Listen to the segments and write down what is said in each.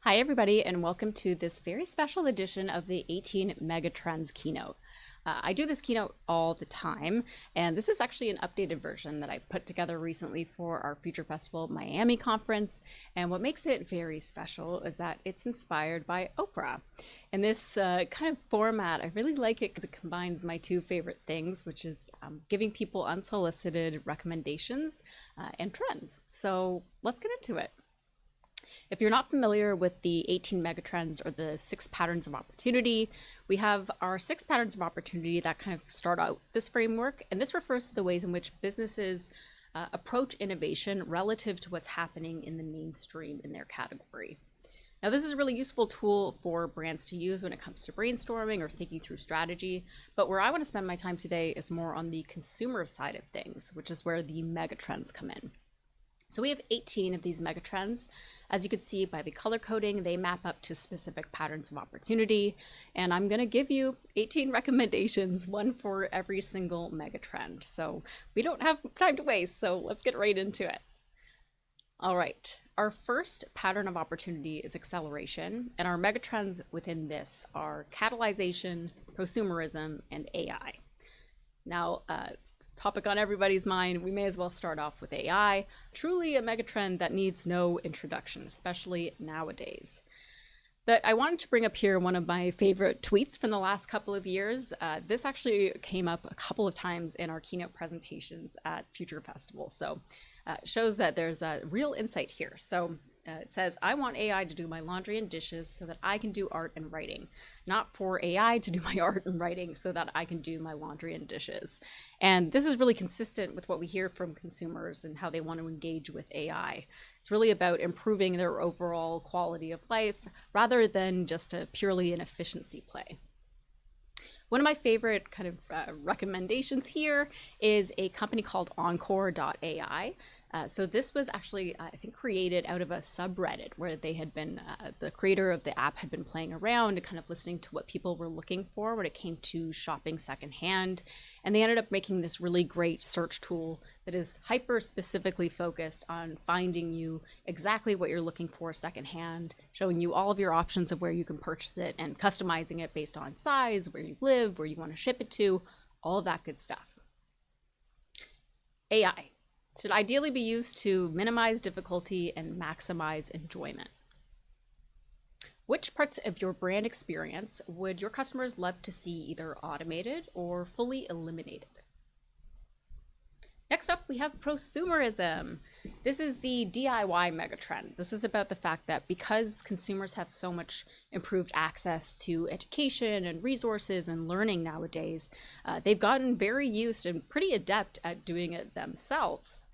Hi, everybody, and welcome to this very special edition of the 18 Megatrends keynote. I do this keynote all the time, and this is actually an updated version that I put together recently for our Future Festival Miami conference. And what makes it very special is that it's inspired by Oprah. And this kind of format, I really like it because it combines my two favorite things, which is giving people unsolicited recommendations and trends. So let's get into it. If you're not familiar with the 18 megatrends or the 6 patterns of opportunity, we have our 6 patterns of opportunity that kind of start out this framework. And this refers to the ways in which businesses approach innovation relative to what's happening in the mainstream in their category. Now, this is a really useful tool for brands to use when it comes to brainstorming or thinking through strategy. But where I want to spend my time today is more on the consumer side of things, which is where the megatrends come in. So we have 18 of these megatrends. As you can see by the color coding, they map up to specific patterns of opportunity. And I'm going to give you 18 recommendations, one for every single megatrend. So we don't have time to waste, so let's get right into it. All right, our first pattern of opportunity is acceleration, and our megatrends within this are Catalyzation, prosumerism, and AI. Now, topic on everybody's mind, we may as well start off with AI. Truly a megatrend that needs no introduction, especially nowadays. But I wanted to bring up here one of my favorite tweets from the last couple of years. This actually came up a couple of times in our keynote presentations at Future Festival. So it shows that there's a real insight here. So it says, I want AI to do my laundry and dishes so that I can do art and writing, not for AI to do my art and writing so that I can do my laundry and dishes. And this is really consistent with what we hear from consumers and how they want to engage with AI. It's really about improving their overall quality of life rather than just purely an efficiency play. One of my favorite kind of recommendations here is a company called Encore.ai. So this was actually, I think, created out of a subreddit where they had been, the creator of the app had been playing around and kind of listening to what people were looking for when it came to shopping secondhand. And they ended up making this really great search tool that is hyper specifically focused on finding you exactly what you're looking for secondhand, showing you all of your options of where you can purchase it and customizing it based on size, where you live, where you want to ship it to, all of that good stuff. AI should ideally be used to minimize difficulty and maximize enjoyment. Which parts of your brand experience would your customers love to see either automated or fully eliminated? Next up, we have prosumerism. This is the DIY megatrend. This is about the fact that because consumers have so much improved access to education and resources and learning nowadays, they've gotten very used and pretty adept at doing it themselves.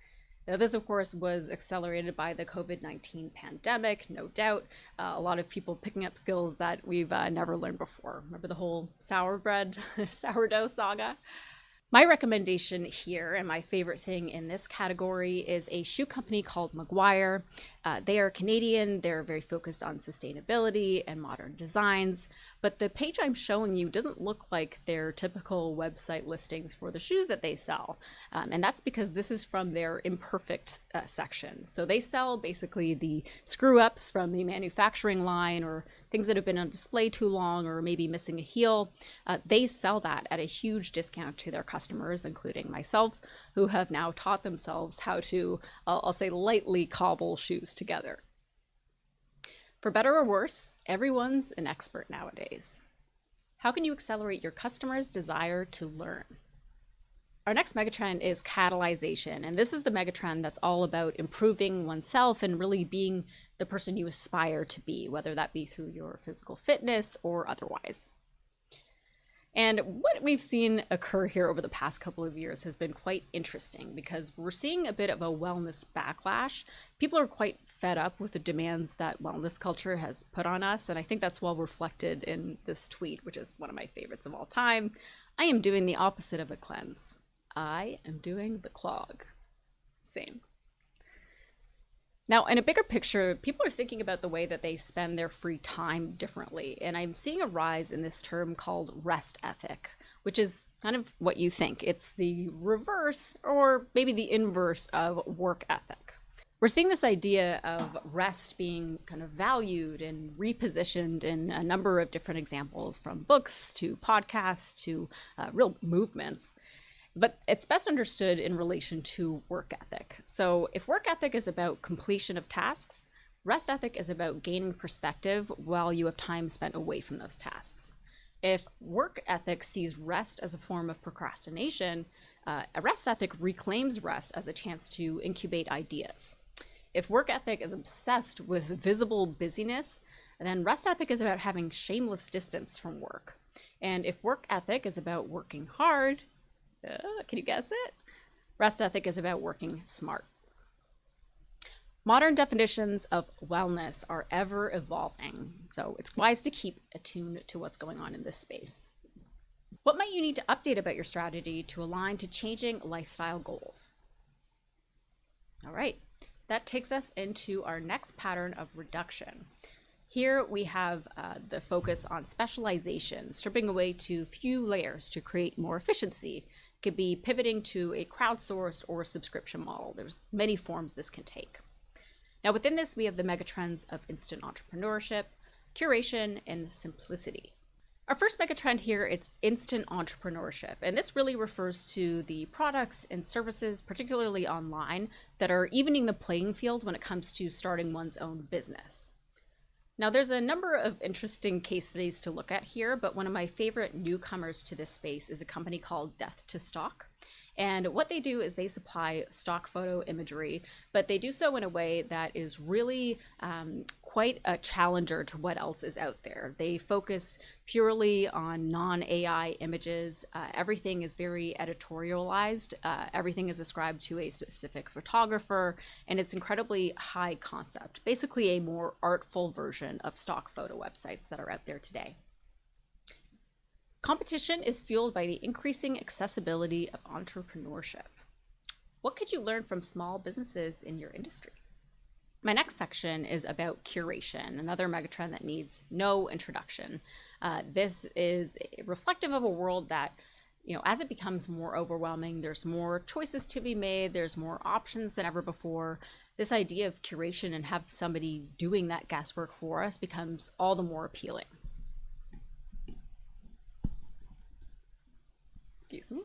Now, this, of course, was accelerated by the COVID-19 pandemic, no doubt. A lot of people picking up skills that we've never learned before. Remember the whole sourdough saga? My recommendation here, and my favorite thing in this category, is a shoe company called Maguire. They are Canadian, they're very focused on sustainability and modern designs, but the page I'm showing you doesn't look like their typical website listings for the shoes that they sell. And that's because this is from their imperfect section. So they sell basically the screw-ups from the manufacturing line or things that have been on display too long or maybe missing a heel. They sell that at a huge discount to their customers, including myself, who have now taught themselves how to, I'll say, lightly cobble shoes together. For better or worse, everyone's an expert nowadays. How can you accelerate your customers' desire to learn? Our next megatrend is Catalyzation, and this is the megatrend that's all about improving oneself and really being the person you aspire to be, whether that be through your physical fitness or otherwise. And what we've seen occur here over the past couple of years has been quite interesting because we're seeing a bit of a wellness backlash. People are quite fed up with the demands that wellness culture has put on us, and I think that's well reflected in this tweet, which is one of my favorites of all time. I am doing the opposite of a cleanse. I am doing the clog. Same. Now, in a bigger picture, people are thinking about the way that they spend their free time differently, and I'm seeing a rise in this term called rest ethic, which is kind of what you think. It's the reverse or maybe the inverse of work ethic. We're seeing this idea of rest being kind of valued and repositioned in a number of different examples, from books to podcasts to real movements. But it's best understood in relation to work ethic. So if work ethic is about completion of tasks, rest ethic is about gaining perspective while you have time spent away from those tasks. If work ethic sees rest as a form of procrastination, a rest ethic reclaims rest as a chance to incubate ideas. If work ethic is obsessed with visible busyness, then rest ethic is about having shameless distance from work. And if work ethic is about working hard, can you guess it? Rest ethic is about working smart. Modern definitions of wellness are ever evolving, so it's wise to keep attuned to what's going on in this space. What might you need to update about your strategy to align to changing lifestyle goals? All right. That takes us into our next pattern of reduction. Here we have the focus on specialization, stripping away to few layers to create more efficiency. It could be pivoting to a crowdsourced or subscription model. There's many forms this can take. Now within this, we have the megatrends of instant entrepreneurship, curation, and simplicity. Our first megatrend here, it's instant entrepreneurship, and this really refers to the products and services, particularly online, that are evening the playing field when it comes to starting one's own business. Now, there's a number of interesting case studies to look at here, but one of my favorite newcomers to this space is a company called Death to Stock. And what they do is they supply stock photo imagery, but they do so in a way that is really quite a challenger to what else is out there. They focus purely on non-AI images. Everything is very editorialized. Everything is ascribed to a specific photographer, and it's incredibly high concept, basically a more artful version of stock photo websites that are out there today. Competition is fueled by the increasing accessibility of entrepreneurship. What could you learn from small businesses in your industry? My next section is about curation, another megatrend that needs no introduction. This is reflective of a world that, as it becomes more overwhelming, there's more choices to be made, there's more options than ever before. This idea of curation and have somebody doing that guesswork for us becomes all the more appealing. Excuse me.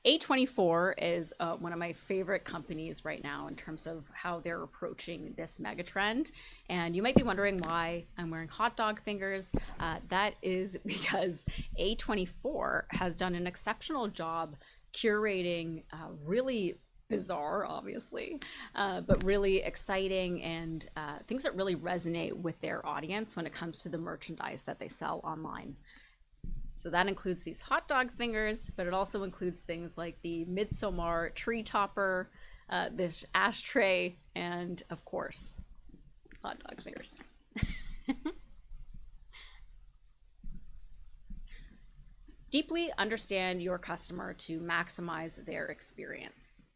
A24 is one of my favorite companies right now in terms of how they're approaching this megatrend. And you might be wondering why I'm wearing hot dog fingers. That is because A24 has done an exceptional job curating really bizarre, obviously, but really exciting and things that really resonate with their audience when it comes to the merchandise that they sell online. So that includes these hot dog fingers, but it also includes things like the Midsommar tree topper, this ashtray, and of course, hot dog fingers. Deeply understand your customer to maximize their experience.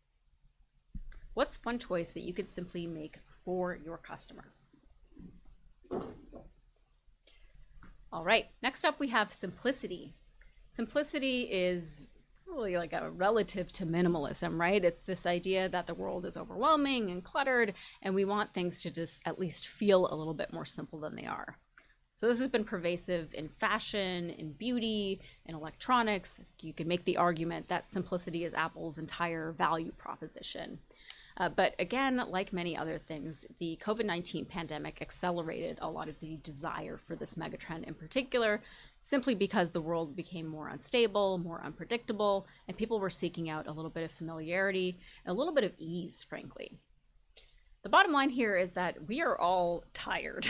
What's one choice that you could simply make for your customer? All right, next up we have simplicity. Simplicity is really like a relative to minimalism, right? It's this idea that the world is overwhelming and cluttered, and we want things to just at least feel a little bit more simple than they are. So this has been pervasive in fashion, in beauty, in electronics. You can make the argument that simplicity is Apple's entire value proposition. But again, like many other things, the COVID-19 pandemic accelerated a lot of the desire for this megatrend in particular, simply because the world became more unstable, more unpredictable, and people were seeking out a little bit of familiarity, a little bit of ease, frankly. The bottom line here is that we are all tired.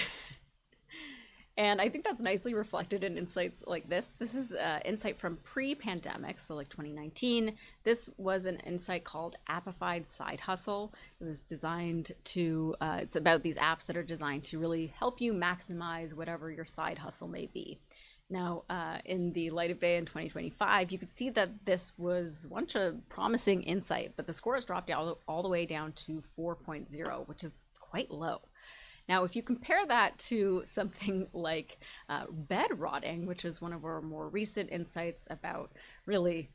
And I think that's nicely reflected in insights like this. This is insight from pre-pandemic, so like 2019. This was an insight called Appified Side Hustle. It was designed to, it's about these apps that are designed to really help you maximize whatever your side hustle may be. Now, in the light of day in 2025, you could see that this was once a promising insight, but the score has dropped all the way down to 4.0, which is quite low. Now, if you compare that to something like bed rotting, which is one of our more recent insights about really,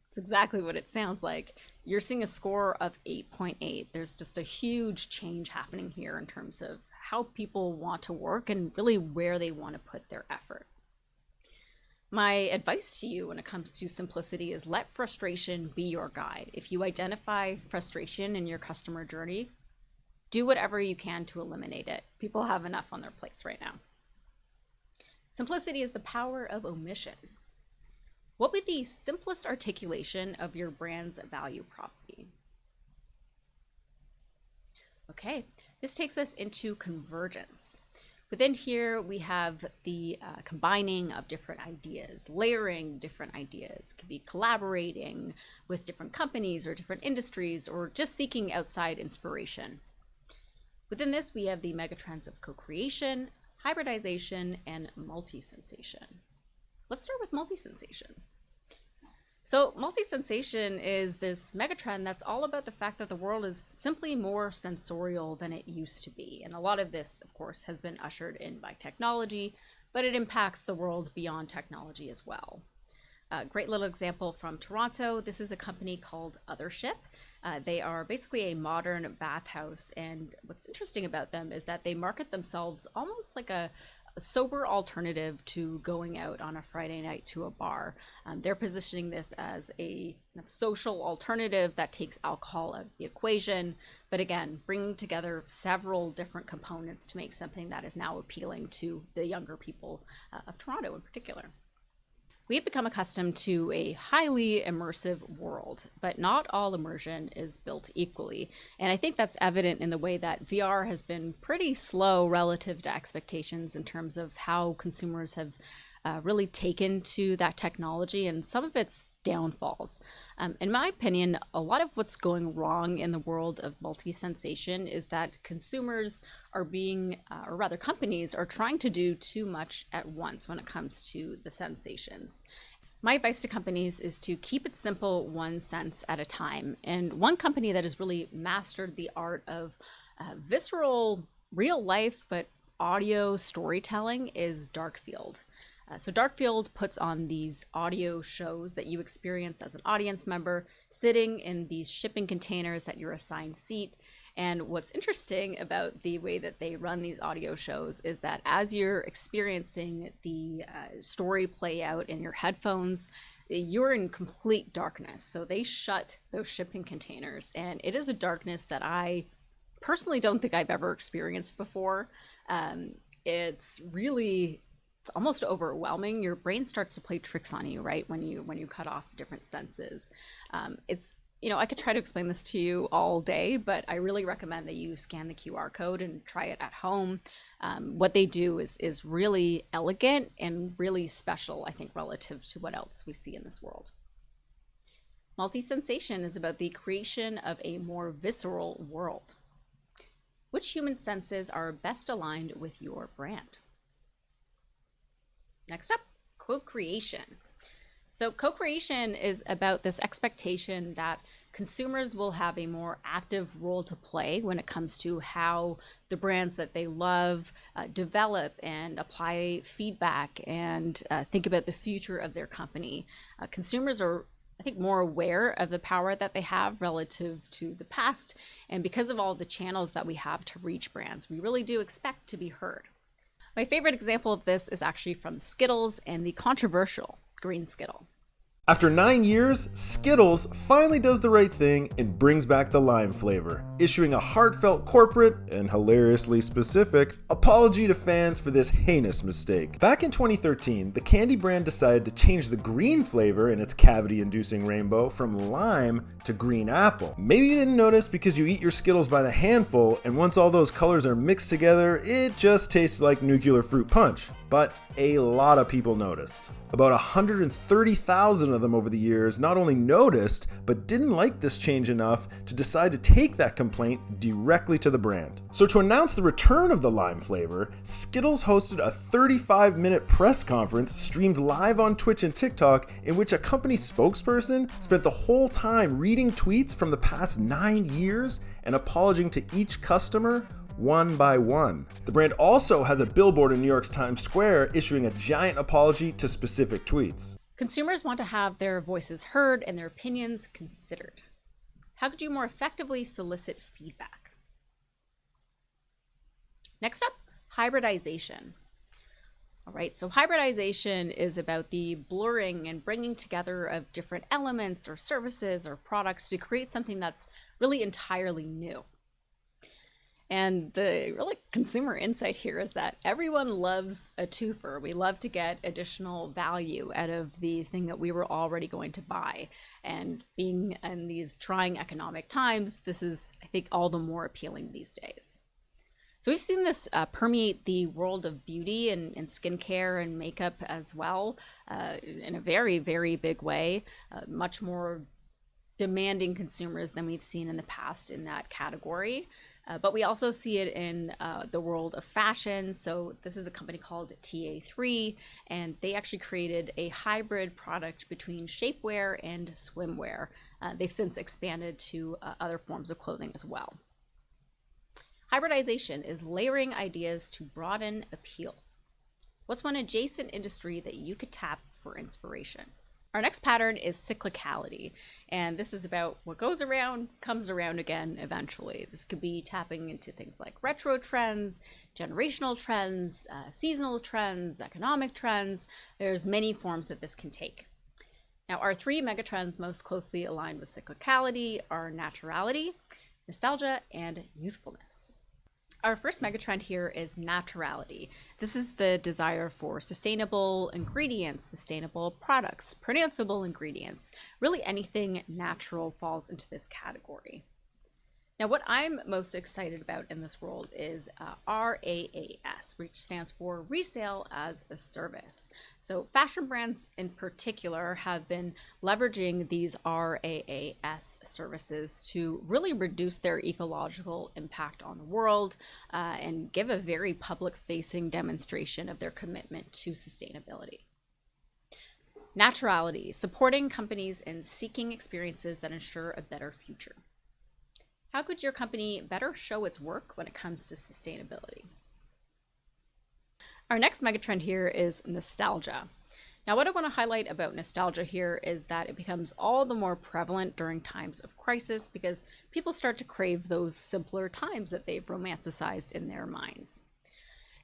it's exactly what it sounds like. you're seeing a score of 8.8. There's just a huge change happening here in terms of how people want to work and really where they want to put their effort. My advice to you when it comes to simplicity is let frustration be your guide. If you identify frustration in your customer journey, do whatever you can to eliminate it. People have enough on their plates right now. Simplicity is the power of omission. What would the simplest articulation of your brand's value prop be? Okay, this takes us into convergence. Within here, we have the combining of different ideas, layering different ideas. It could be collaborating with different companies or different industries, or just seeking outside inspiration. Within this, we have the megatrends of co-creation, hybridization, and multi-sensation. Let's start with multi-sensation. So multi-sensation is this megatrend that's all about the fact that the world is simply more sensorial than it used to be. And a lot of this, of course, has been ushered in by technology, but it impacts the world beyond technology as well. A great little example from Toronto. This is a company called Othership. They are basically a modern bathhouse. And what's interesting about them is that they market themselves almost like a sober alternative to going out on a Friday night to a bar. They're positioning this as a social alternative that takes alcohol out of the equation, but again, bringing together several different components to make something that is now appealing to the younger people of Toronto in particular. We have become accustomed to a highly immersive world, but not all immersion is built equally. And I think that's evident in the way that VR has been pretty slow relative to expectations in terms of how consumers have really taken to that technology and some of its downfalls. In my opinion, a lot of what's going wrong in the world of multi-sensation is that consumers are being, or rather companies are trying to do too much at once when it comes to the sensations. My advice to companies is to keep it simple, one sense at a time. And one company that has really mastered the art of visceral, real life, but audio storytelling is Darkfield. So Darkfield puts on these audio shows that you experience as an audience member, sitting in these shipping containers at your assigned seat. And what's interesting about the way that they run these audio shows is that as you're experiencing the story play out in your headphones, you're in complete darkness. So they shut those shipping containers, and it is a darkness that I personally don't think I've ever experienced before. It's really almost overwhelming. Your brain starts to play tricks on you, right? When you cut off different senses. It's, I could try to explain this to you all day, but I really recommend that you scan the QR code and try it at home. What they do is really elegant and really special, I think, relative to what else we see in this world. Multi-sensation is about the creation of a more visceral world. Which human senses are best aligned with your brand? Next up, co-creation. So co-creation is about this expectation that consumers will have a more active role to play when it comes to how the brands that they love develop and apply feedback and think about the future of their company. Consumers are, I think, more aware of the power that they have relative to the past. And because of all the channels that we have to reach brands, we really do expect to be heard. My favorite example of this is actually from Skittles and the controversial green Skittle. After 9 years, Skittles finally does the right thing and brings back the lime flavor, issuing a heartfelt corporate and hilariously specific apology to fans for this heinous mistake. Back in 2013, the candy brand decided to change the green flavor in its cavity-inducing rainbow from lime to green apple. Maybe you didn't notice because you eat your Skittles by the handful, and once all those colors are mixed together, it just tastes like nuclear fruit punch. But a lot of people noticed. About 130,000 of them over the years not only noticed, but didn't like this change enough to decide to take that complaint directly to the brand. So to announce the return of the lime flavor, Skittles hosted a 35-minute press conference streamed live on Twitch and TikTok, in which a company spokesperson spent the whole time reading tweets from the past 9 years and apologizing to each customer one by one. The brand also has a billboard in New York's Times Square issuing a giant apology to specific tweets. Consumers want to have their voices heard and their opinions considered. How could you more effectively solicit feedback? Next up, hybridization. All right, so hybridization is about the blurring and bringing together of different elements or services or products to create something that's really entirely new. And the really consumer insight here is that everyone loves a twofer. We love to get additional value out of the thing that we were already going to buy. And being in these trying economic times, this is, I think, all the more appealing these days. So we've seen this permeate the world of beauty and skincare and makeup as well in a very, very big way, much more demanding consumers than we've seen in the past in that category. But we also see it in the world of fashion. So this is a company called TA3, and they actually created a hybrid product between shapewear and swimwear. They've since expanded to other forms of clothing as well. Hybridization is layering ideas to broaden appeal. What's one adjacent industry that you could tap for inspiration? Our next pattern is cyclicality, and this is about what goes around comes around again eventually. This could be tapping into things like retro trends, generational trends, seasonal trends, economic trends. There's many forms that this can take. Now, our three megatrends most closely aligned with cyclicality are naturality, nostalgia, and youthfulness. Our first megatrend here is naturality. This is the desire for sustainable ingredients, sustainable products, pronounceable ingredients. Really anything natural falls into this category. Now, what I'm most excited about in this world is RAAS, which stands for Resale as a Service. So fashion brands in particular have been leveraging these RAAS services to really reduce their ecological impact on the world and give a very public-facing demonstration of their commitment to sustainability. Naturality, supporting companies in seeking experiences that ensure a better future. How could your company better show its work when it comes to sustainability? Our next megatrend here is nostalgia. Now, what I want to highlight about nostalgia here is that it becomes all the more prevalent during times of crisis because people start to crave those simpler times that they've romanticized in their minds.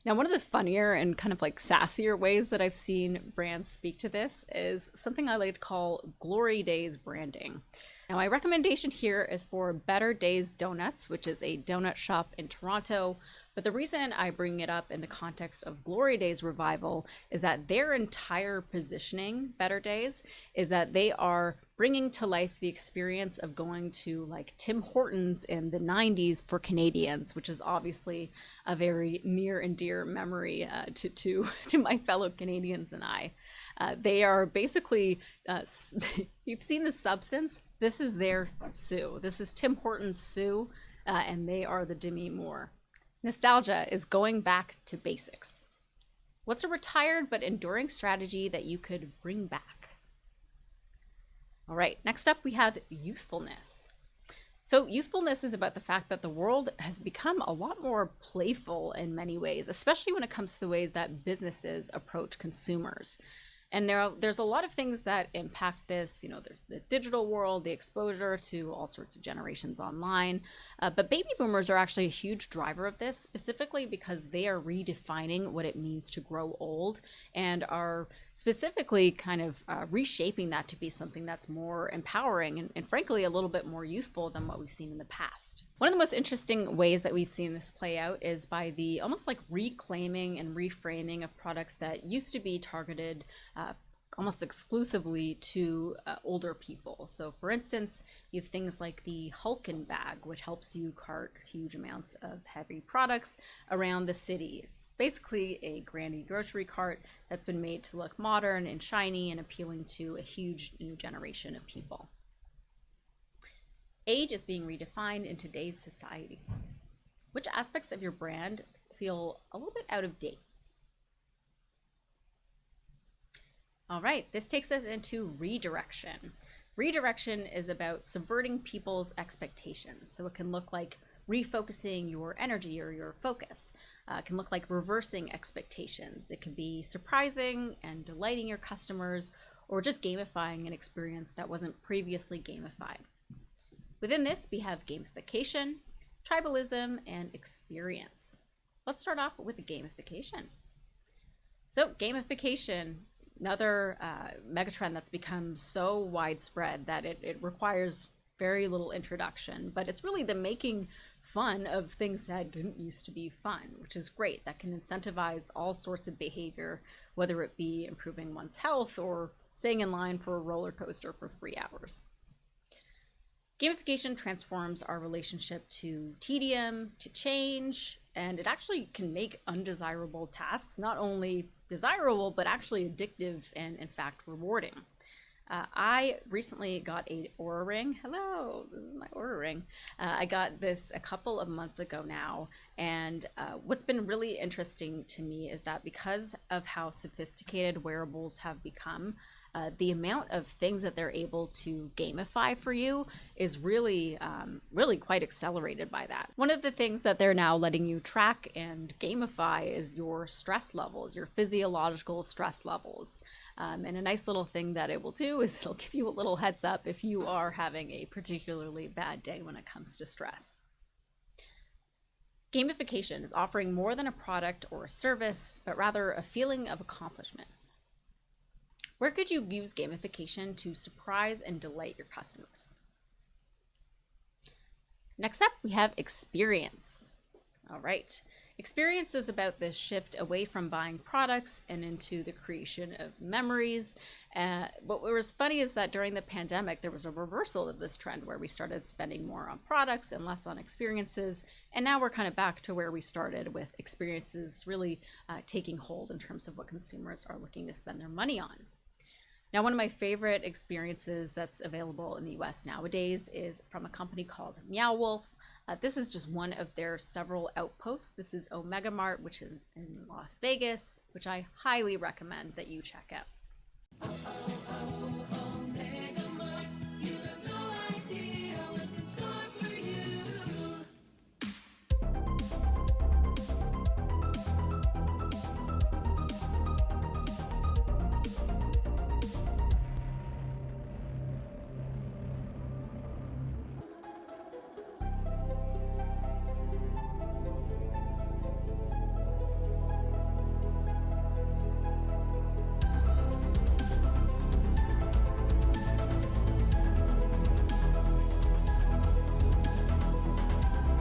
Now, one of the funnier and kind of like sassier ways that I've seen brands speak to this is something I like to call glory days branding. Now, my recommendation here is for Better Days Donuts, which is a donut shop in Toronto. But the reason I bring it up in the context of Glory Days revival is that their entire positioning, Better Days, is that they are bringing to life the experience of going to like Tim Hortons in the 90s for Canadians, which is obviously a very near and dear memory to my fellow Canadians and I. They are basically, you've seen the substance. This is their sou. This is Tim Hortons sou, and they are the demi Moore. Nostalgia is going back to basics. What's a retired but enduring strategy that you could bring back? All right, next up we have youthfulness. So youthfulness is about the fact that the world has become a lot more playful in many ways, especially when it comes to the ways that businesses approach consumers. And there's a lot of things that impact this. You know, there's the digital world, the exposure to all sorts of generations online. But baby boomers are actually a huge driver of this, specifically because they are redefining what it means to grow old and are specifically kind of reshaping that to be something that's more empowering and frankly, a little bit more youthful than what we've seen in the past. One of the most interesting ways that we've seen this play out is by the almost like reclaiming and reframing of products that used to be targeted almost exclusively to older people. So for instance, you have things like the Hulkin bag, which helps you cart huge amounts of heavy products around the city. It's basically a granny grocery cart that's been made to look modern and shiny and appealing to a huge new generation of people. Age is being redefined in today's society. Which aspects of your brand feel a little bit out of date? All right, this takes us into redirection. Redirection is about subverting people's expectations. So it can look like refocusing your energy or your focus. It can look like reversing expectations. It can be surprising and delighting your customers or just gamifying an experience that wasn't previously gamified. Within this, we have gamification, tribalism, and experience. Let's start off with gamification. So gamification, another megatrend that's become so widespread that it requires very little introduction, but it's really the making fun of things that didn't used to be fun, which is great. That can incentivize all sorts of behavior, whether it be improving one's health or staying in line for a roller coaster for 3 hours. Gamification transforms our relationship to tedium, to change, and it actually can make undesirable tasks not only desirable, but actually addictive and, in fact, rewarding. I recently got a Oura ring. Hello, this is my Oura ring. I got this a couple of months ago now, and what's been really interesting to me is that because of how sophisticated wearables have become, the amount of things that they're able to gamify for you is really quite accelerated by that. One of the things that they're now letting you track and gamify is your stress levels, your physiological stress levels. And a nice little thing that it will do is it'll give you a little heads up if you are having a particularly bad day when it comes to stress. Gamification is offering more than a product or a service, but rather a feeling of accomplishment. Where could you use gamification to surprise and delight your customers? Next up, we have experience. All right. Experience is about this shift away from buying products and into the creation of memories. What was funny is that during the pandemic, there was a reversal of this trend where we started spending more on products and less on experiences. And now we're kind of back to where we started, with experiences really taking hold in terms of what consumers are looking to spend their money on. Now, one of my favorite experiences that's available in the US nowadays is from a company called Meow Wolf. This is just one of their several outposts. This is Omega Mart, which is in Las Vegas, which I highly recommend that you check out.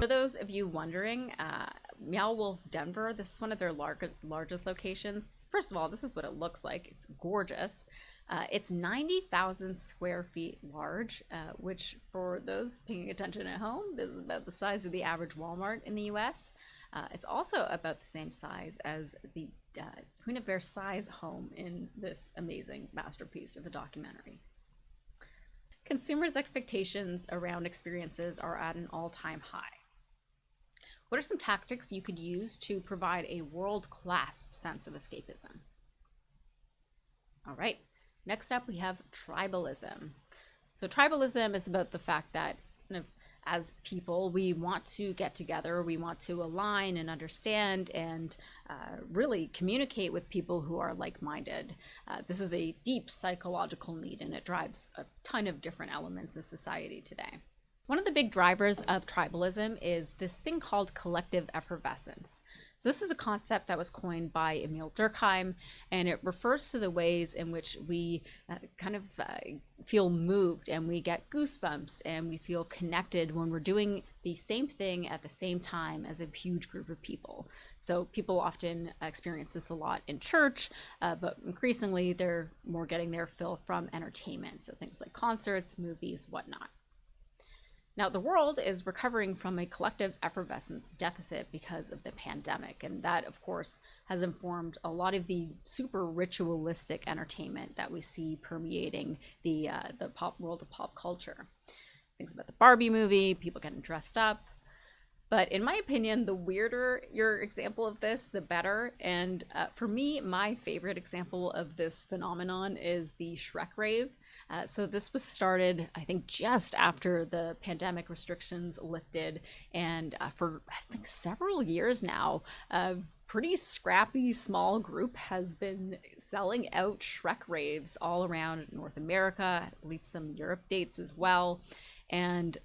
For those of you wondering, Meow Wolf Denver, this is one of their largest locations. First of all, this is what it looks like. It's gorgeous. It's 90,000 square feet large, which for those paying attention at home is about the size of the average Walmart in the US. It's also about the same size as the Queen of Versailles home in this amazing masterpiece of a documentary. Consumers' expectations around experiences are at an all-time high. What are some tactics you could use to provide a world-class sense of escapism? All right, next up we have tribalism. So tribalism is about the fact that as people, we want to get together, we want to align and understand and really communicate with people who are like-minded. This is a deep psychological need, and it drives a ton of different elements in society today. One of the big drivers of tribalism is this thing called collective effervescence. So this is a concept that was coined by Emil Durkheim, and it refers to the ways in which we feel moved and we get goosebumps and we feel connected when we're doing the same thing at the same time as a huge group of people. So people often experience this a lot in church, but increasingly they're more getting their fill from entertainment. So things like concerts, movies, whatnot. Now, the world is recovering from a collective effervescence deficit because of the pandemic, and that, of course, has informed a lot of the super ritualistic entertainment that we see permeating the world of pop culture. Things about the Barbie movie, people getting dressed up. But in my opinion, the weirder your example of this, the better. And for me, my favorite example of this phenomenon is the Shrek Rave. So this was started, I think, just after the pandemic restrictions lifted, and for I think several years now, a pretty scrappy small group has been selling out Shrek Raves all around North America. I believe some Europe dates as well. And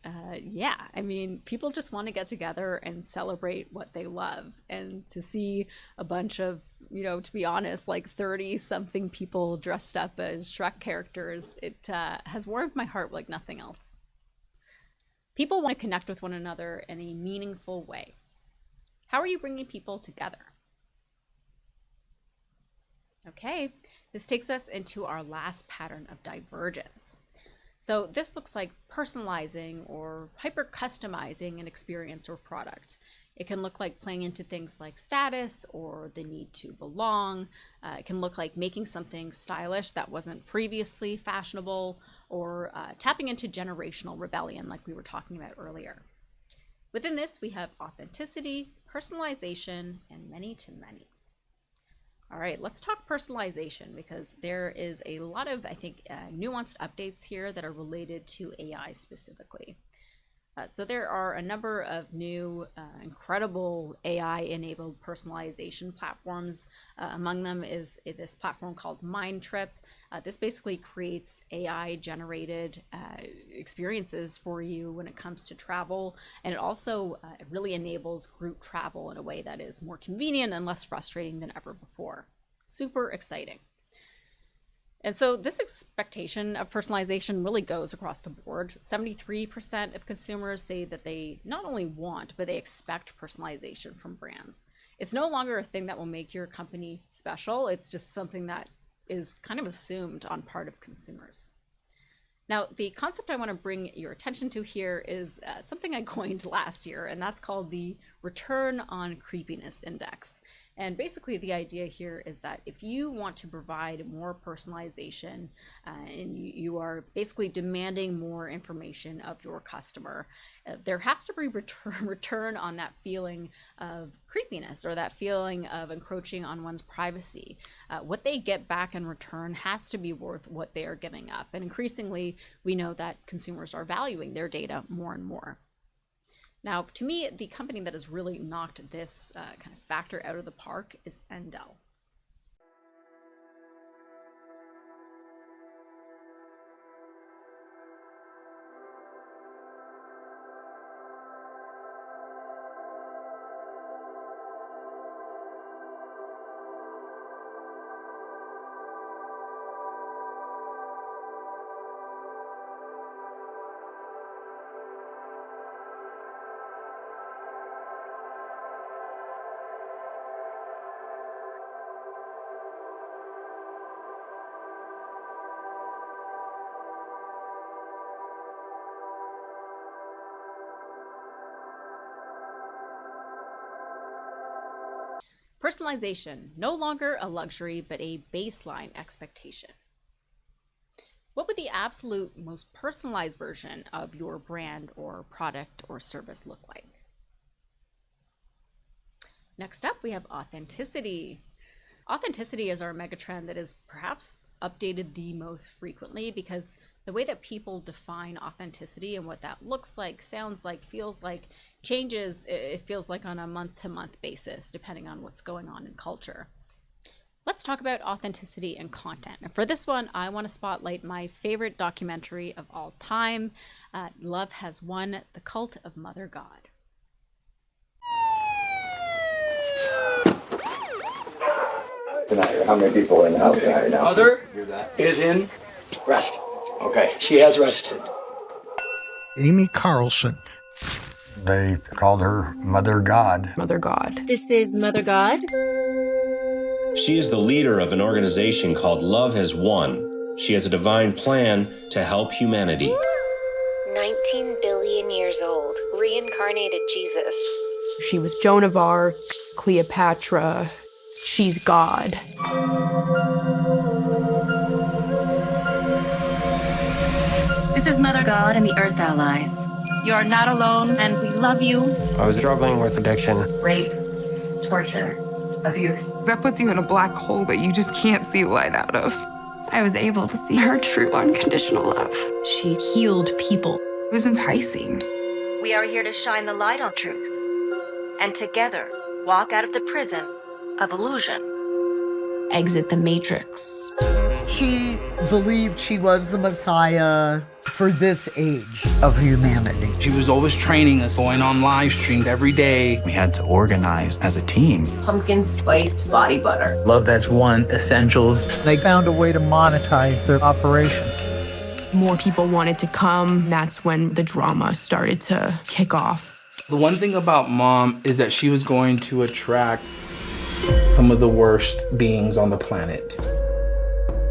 yeah, I mean, people just want to get together and celebrate what they love. And to see a bunch of, to be honest, like 30-something people dressed up as Shrek characters, it has warmed my heart like nothing else. People want to connect with one another in a meaningful way. How are you bringing people together? Okay, this takes us into our last pattern of divergence. So this looks like personalizing or hyper-customizing an experience or product. It can look like playing into things like status or the need to belong. It can look like making something stylish that wasn't previously fashionable, or tapping into generational rebellion like we were talking about earlier. Within this, we have authenticity, personalization, and many-to-many. All right, let's talk personalization, because there is a lot of, I think, nuanced updates here that are related to AI specifically. So there are a number of new, incredible AI-enabled personalization platforms. Among them is this platform called Mindtrip. This basically creates AI-generated experiences for you when it comes to travel, and it also really enables group travel in a way that is more convenient and less frustrating than ever before. Super exciting. And so this expectation of personalization really goes across the board. 73% of consumers say that they not only want, but they expect personalization from brands. It's no longer a thing that will make your company special. It's just something that is kind of assumed on part of consumers. Now, the concept I want to bring your attention to here is something I coined last year, and that's called the Return on Creepiness Index. And basically the idea here is that if you want to provide more personalization and you are basically demanding more information of your customer, there has to be return on that feeling of creepiness, or that feeling of encroaching on one's privacy. What they get back in return has to be worth what they are giving up. And increasingly, we know that consumers are valuing their data more and more. Now, to me, the company that has really knocked this kind of factor out of the park is Endel. Personalization, no longer a luxury, but a baseline expectation. What would the absolute most personalized version of your brand or product or service look like? Next up, we have authenticity. Authenticity is our megatrend that is perhaps updated the most frequently, because the way that people define authenticity and what that looks like, sounds like, feels like, changes, it feels like, on a month-to-month basis, depending on what's going on in culture. Let's talk about authenticity and content. And for this one, I want to spotlight my favorite documentary of all time, Love Has Won, The Cult of Mother God. Tonight, how many people are in the house tonight now? Mother is in rest. Okay. She has rested. Amy Carlson. They called her Mother God. Mother God. This is Mother God. She is the leader of an organization called Love Has Won. She has a divine plan to help humanity. 19 billion years old, reincarnated Jesus. She was Joan of Arc, Cleopatra. She's God. This is Mother God and the Earth Allies. You are not alone, and we love you. I was struggling with addiction. Rape, torture, abuse. That puts you in a black hole that you just can't see light out of. I was able to see her true unconditional love. She healed people. It was enticing. We are here to shine the light on truth, and together walk out of the prison of illusion. Exit the matrix. She believed she was the Messiah for this age of humanity. She was always training us, going on live streams every day. We had to organize as a team. Pumpkin spiced body butter. Love That's One Essentials. They found a way to monetize their operation. More people wanted to come. That's when the drama started to kick off. The one thing about Mom is that she was going to attract some of the worst beings on the planet.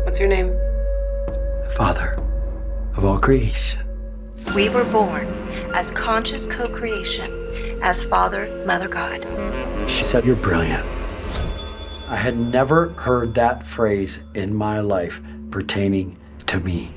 What's your name? Father of all creation. We were born as conscious co-creation, as Father, Mother, God. She said, "You're brilliant." I had never heard that phrase in my life pertaining to me.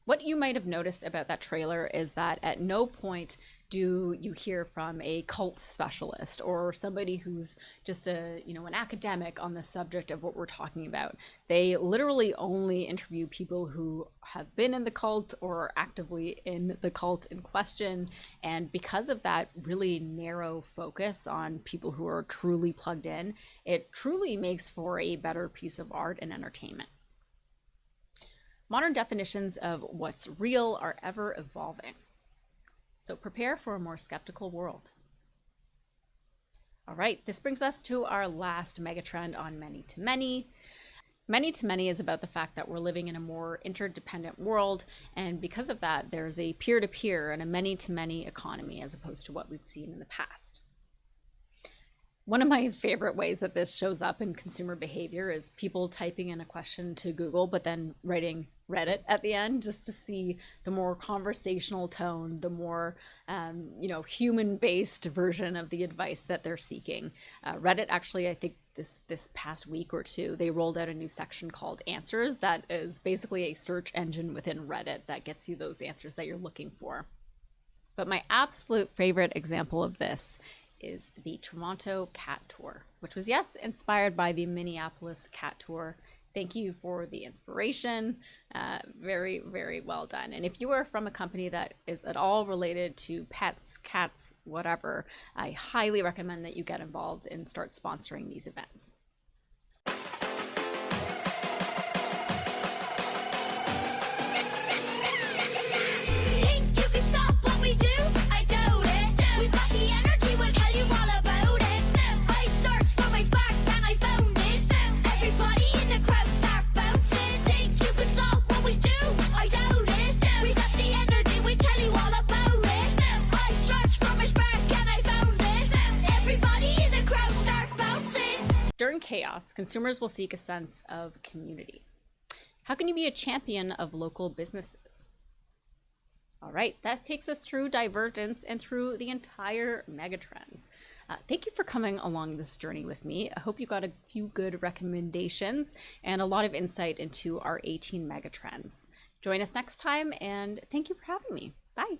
What you might have noticed about that trailer is that at no point do you hear from a cult specialist or somebody who's just an academic on the subject of what we're talking about. They literally only interview people who have been in the cult or are actively in the cult in question. And because of that really narrow focus on people who are truly plugged in, it truly makes for a better piece of art and entertainment. Modern definitions of what's real are ever evolving. So prepare for a more skeptical world. All right, this brings us to our last megatrend on many-to-many. Many-to-many is about the fact that we're living in a more interdependent world, and because of that, there's a peer-to-peer and a many-to-many economy as opposed to what we've seen in the past. One of my favorite ways that this shows up in consumer behavior is people typing in a question to Google, but then writing Reddit at the end, just to see the more conversational tone, the more human-based version of the advice that they're seeking. Reddit actually, I think this past week or two, they rolled out a new section called Answers that is basically a search engine within Reddit that gets you those answers that you're looking for. But my absolute favorite example of this is the Toronto Cat Tour, which was, yes, inspired by the Minneapolis Cat Tour. Thank you for the inspiration. Very, very well done. And if you are from a company that is at all related to pets, cats, whatever, I highly recommend that you get involved and start sponsoring these events. During chaos, consumers will seek a sense of community. How can you be a champion of local businesses? All right, that takes us through Divergence and through the entire Megatrends. Thank you for coming along this journey with me. I hope you got a few good recommendations and a lot of insight into our 18 Megatrends. Join us next time, and thank you for having me. Bye.